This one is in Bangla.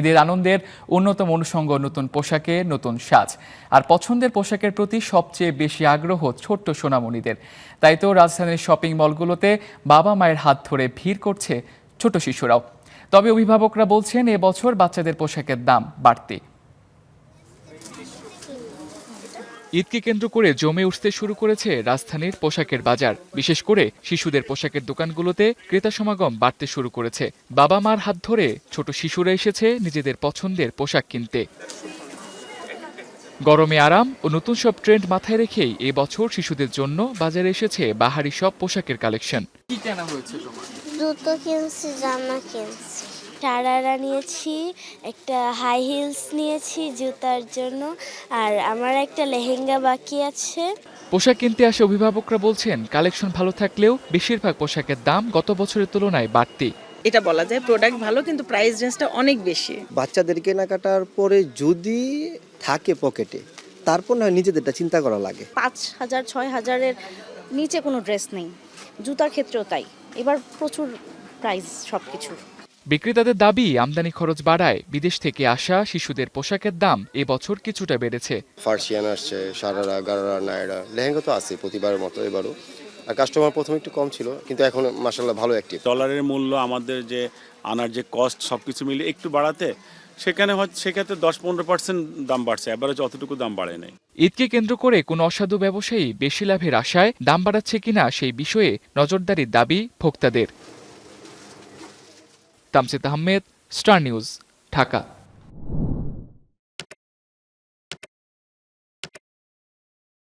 ঈদের আনন্দের অন্যতম অনুষঙ্গ নতুন পোশাকে নতুন সাজ আর পছন্দের পোশাকের প্রতি সবচেয়ে বেশি আগ্রহ ছোট্ট সোনামণিদের। তাই তো রাজধানীর শপিং মলগুলোতে বাবা মায়ের হাত ধরে ভিড় করছে ছোট শিশুরাও। তবে অভিভাবকরা বলছেন এবছর বাচ্চাদের পোশাকের দাম বাড়তি। ঈদকে কেন্দ্র করে জমে উঠতে শুরু করেছে রাজধানীর পোশাকের বাজার। বিশেষ করে শিশুদের পোশাকের দোকানগুলোতে ক্রেতা সমাগম বাড়তে শুরু করেছে। বাবা মার হাত ধরে ছোট শিশুরা এসেছে নিজেদের পছন্দের পোশাক কিনতে। গরমে আরাম ও নতুন সব ট্রেন্ড মাথায় রেখেই এবছর শিশুদের জন্য বাজারে এসেছে বাহারি সব পোশাকের কালেকশন। কি কেনা হয়েছে তোমার? জুতো কিনছি, জামা কিনছি, সারারা নিয়েছি, একটা হাই হিলস নিয়েছি জুতার জন্য, আর আমার একটা লেহেঙ্গা বাকি আছে। পোশাক কিনতে আসে অভিভাবকরা বলছেন কালেকশন ভালো থাকলেও বেশিরভাগ পোশাকের দাম গত বছরের তুলনায় বাড়তি। এটা বলা যায় প্রোডাক্ট ভালো, কিন্তু প্রাইস রেঞ্জটা অনেক বেশি। বাচ্চাদের কেনাকাটার পরে যদি থাকে পকেটে, তারপর না নিজেদেরটা চিন্তা করা লাগে। 5,000 6,000-এর নিচে কোনো ড্রেস নেই, জুতার ক্ষেত্রেও তাই। এবার প্রচুর প্রাইস সবকিছুর। বিক্রেতাদের দাবি আমদানি খরচ বাড়ায় বিদেশ থেকে আসা শিশুদের পোশাকের দাম এবছর কিছুটা বেড়েছে। ফার্সিয়ান আসছে, সারারা, গারারা, নায়রা, লেহেঙ্গা তো আছে প্রতিবারের মতো এবারও। আর কাস্টমার প্রথমে একটু কম ছিল, কিন্তু এখন মাশাআল্লাহ ভালো অ্যাক্টিভ। ডলারের মূল্য আমাদের যে আনার যে কস্ট সবকিছু মিলিয়ে একটু বাড়াতে সেখানে হয়তো সেক্ষেত্রে 10-15% দাম বাড়ছে, এবারে যতটুকু দাম বাড়ে নাই। ঈদকে কেন্দ্র করে কোনো অসাধু ব্যবসায়ী বেশি লাভের আশায় দাম বাড়াচ্ছে কিনা সেই বিষয়ে নজরদারির দাবি ভোক্তাদের। Tamsid Ahmed, star news, Dhaka.